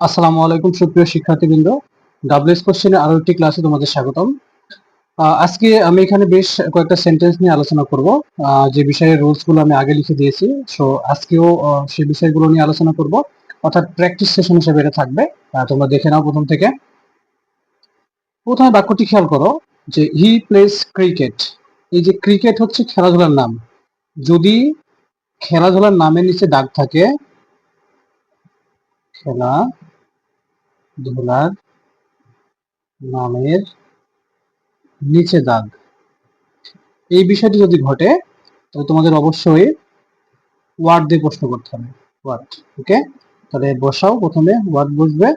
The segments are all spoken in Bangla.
আসসালামু আলাইকুম সুপ্রিয় শিক্ষার্থীবৃন্দ, ডাব্লিউএস কোশ্চেনের আরো একটি ক্লাসে তোমাদের স্বাগতম। আজকে আমি এখানে বেশ কয়েকটা সেন্টেন্স নিয়ে আলোচনা করব, যে বিষয়ের রুলস গুলো আমি আগে লিখে দিয়েছি। সো আজকেও সেই বিষয়গুলো নিয়ে আলোচনা করব, অর্থাৎ প্র্যাকটিস সেশন হিসেবে এটা থাকবে। তোমরা দেখে নাও প্রথম থেকে। প্রথমে বাক্যটি খেয়াল করো যে হি প্লেস ক্রিকেট। এই যে ক্রিকেট হচ্ছে খেলাধুলার নাম। যদি খেলাধুলার নামের নিচে দাগ থাকে, খেলাধুলার নামের নিচে দাগ, এই বিষয়টি যদি ঘটে তাহলে তোমাদের অবশ্যই ওয়ার্ড দিয়ে প্রশ্ন করতে হবে। ওয়ার্ড, ওকে? তাহলে বসাও, প্রথমে ওয়ার্ড বসবে,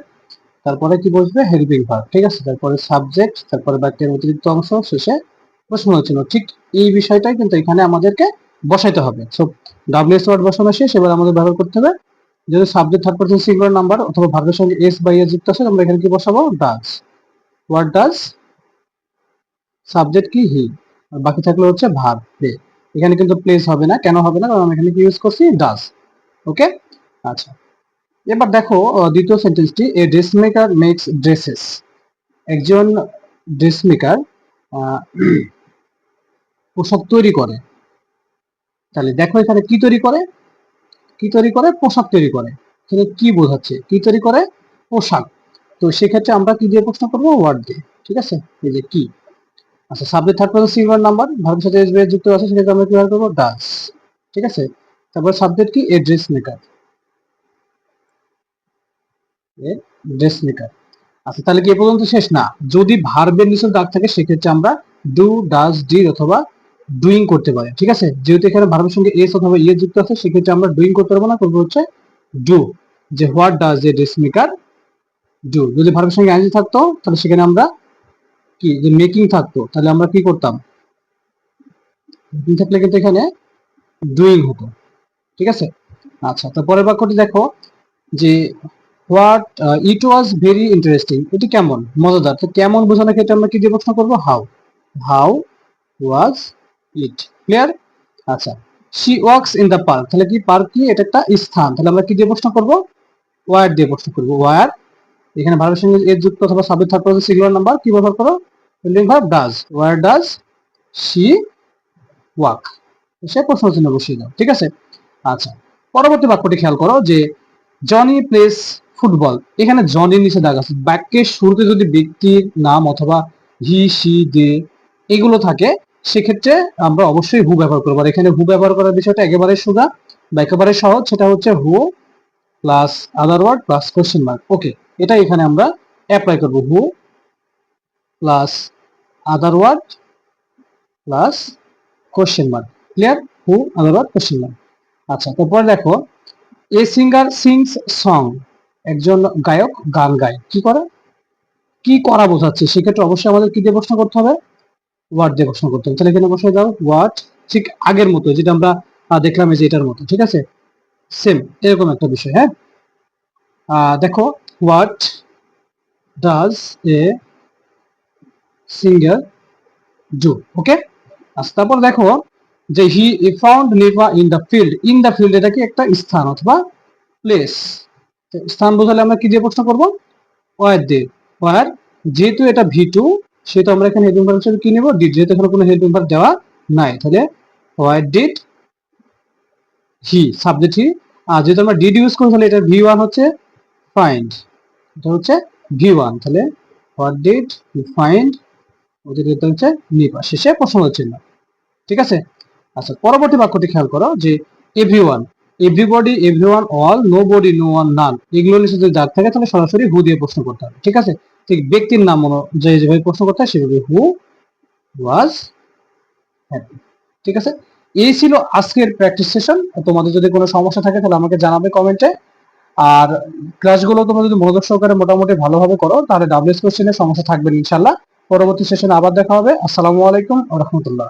তারপরে কি বসবে? হেল্পিং ভার্ব, ঠিক আছে? তারপরে সাবজেক্ট, তারপরে বাক্যের অতিরিক্ত অংশ, শেষে প্রশ্নবাচক চিহ্ন। ঠিক এই বিষয়টাই কিন্তু এখানে আমাদেরকে বসাইতে হবে। সো ডাব্লিউএস ওয়ার্ড বসানো শেষ, এবার আমাদের ব্যবহার করতে হবে যদি subject third person singular number অথবা ভার্বের সঙ্গে এস বা ইয়ে যুক্ত আছে, আমরা এখানে কি বসাবো? ডাজ। ওয়ার্ড ডাজ, সাবজেক্ট কি? হি, আর বাকি থাকলে হচ্ছে ভার্ব প্লে। এখানে কিন্তু প্লেস হবে না। কেন হবে না? কারণ আমি এখানে কি ইউজ করছি? ডাজ। ওকে, আচ্ছা। এবার দেখো দ্বিতীয় সেন্টেন্সটি, এ ড্রেস মেকার মেক্স ড্রেসেস। একজন ড্রেস মেকার পোশাক তৈরি করে। তাহলে দেখো এখানে কি তৈরি করে? কি তৈরি করে? পোশাক তৈরি করে। এখানে কি বোঝাচ্ছে? কি তৈরি করে? পোশাক। তো সেক্ষেত্রে আমরা কি দিয়ে প্রশ্ন করবো? ওয়ার্ড দিয়ে, ঠিক আছে? এই যে কি। আচ্ছা, subject third person singular number, ভার্বের সাথে এস যুক্ত আছে, সেক্ষেত্রে আমরা কি ব্যবহার করবো? ডাজ, ঠিক আছে? তারপর সাবজেক্ট কি? এ ড্রেস মেকার, এ ড্রেস মেকার। আচ্ছা, তাহলে কি এ পর্যন্ত শেষ না? যদি ভার্বের নিচে দাগ থাকে সেক্ষেত্রে আমরা ডু, ডাজ, ডিড অথবা ডুইং করতে পারি, ঠিক আছে? যেহেতু এখানে ভার্বের সঙ্গে এস অথবা ইয়ে যুক্ত আছে, সেক্ষেত্রে আমরা ডুইং করতে পারবো না, করবো হচ্ছে ডু। যে what does A dress maker do. যদি ভার্বের সঙ্গে আইএনজি থাকতো তাহলে সেখানে আমরা কি, যে মেকিং থাকতো, তাহলে আমরা কি করতাম? থাকলে কিন্তু এখানে ডুইং হতো, ঠিক আছে? আচ্ছা, তো পরের বাক্যটি দেখো যে what it was very interesting. এটি কেমন? মজাদার। তো কেমন বোঝানোর ক্ষেত্রে আমরা কি দিয়ে প্রশ্ন করবো? How. How was it. Clear? আচ্ছা, she walks in the park. তাহলে কি পার্ক কি? এটা একটা স্থান। তাহলে আমরা কি দিয়ে প্রশ্ন করবো? ওয়ার দিয়ে প্রশ্ন করবো। ওয়ার, এখানে ভার্বের সঙ্গে এর যুক্ত অথবা subject third person singular number, কি ব্যবহার করো? Helping verb does. Where does she walk. সে প্রশ্ন চিহ্ন বসিয়ে দাও, ঠিক আছে? আচ্ছা, পরবর্তী বাক্যটি খেয়াল করো যে জনি প্লেস ফুটবল। এখানে জনির নিচে দাগ আছে। বাক্যের শুরুতে যদি ব্যক্তির নাম অথবা হি, সি, দে এগুলো থাকে, সেক্ষেত্রে আমরা অবশ্যই হু ব্যবহার করবো। আর এখানে হু ব্যবহার করার বিষয়টা একেবারে সোজা বা একেবারে সহজ। সেটা হচ্ছে who plus other word plus question mark. Okay, এটা এখানে আমরা অ্যাপ্লাই করবো। Who plus other word plus question mark. Clear? Who, other word, question mark. আচ্ছা, তারপর দেখো এ সিঙ্গার সিংস সং। একজন গায়ক গান গায়। কি করে? কি করা বোঝাচ্ছে, সেক্ষেত্রে অবশ্যই আমাদের কি দিয়ে প্রশ্ন করতে হবে? ওয়ার্ড দিয়ে প্রশ্ন করতে হবে। তাহলে এখানে বসে দাও ওয়াট। ঠিক আগের মতো, যেটা আমরা দেখলাম এই যে এটার মতো, ঠিক আছে? সেম এরকম একটা বিষয়। হ্যাঁ, দেখো what does a singer do. Okay, আচ্ছা, তারপর দেখো যে he found Nipa in the field. In the field এটা কি? একটা স্থান অথবা প্লেস। স্থান বোঝালে আমরা কি দিয়ে প্রশ্ন করবো? ওয়ার দিয়ে। ওয়ার, যেহেতু এটা ভি2 সেহেতু আমরা এখানে হেল্পিং ভার্ব হিসেবে কি নেব? ডিড। যেহেতু এখানে কোনো হেল্পিং ভার্ব দেওয়া নাই, তাহলে where did he, subject he. আর যেহেতু আমরা ডিড ইউজ করি তাহলে এটা ভি1 হচ্ছে ফাইন্ড। এটা হচ্ছে ভি1। তাহলে হোয়াট ডিড হি ফাইন্ড, ওদের এটা হচ্ছে নিপা, শেষে প্রশ্নবোধক চিহ্ন, ঠিক আছে? আচ্ছা, পরবর্তী বাক্যটি খেয়াল করো যে everyone, everybody, everyone, all, nobody, no one, none, এগুলো নিচে যদি দাগ থাকে তাহলে সরাসরি হু দিয়ে প্রশ্ন করতে হবে, ঠিক আছে? ঠিক ব্যক্তির নাম অনুযায়ী যেভাবে প্রশ্ন করতে হয় সেভাবে হু ওয়াজ হ্যাপি, ঠিক আছে? এই ছিল আজকের প্র্যাকটিস সেশন। তোমাদের যদি কোনো সমস্যা থাকে তাহলে আমাকে জানাবে কমেন্টে। আর ক্লাসগুলো তোমরা যদি মনোযোগ সহকারে মোটামুটি ভালোভাবে করো তাহলে ডাব্লিউএস কোশ্চেনের সমস্যা থাকবে না ইনশাল্লাহ। পরবর্তী সেশনে আবার দেখা হবে। আসসালামু আলাইকুম ওয়া রাহমাতুল্লাহ।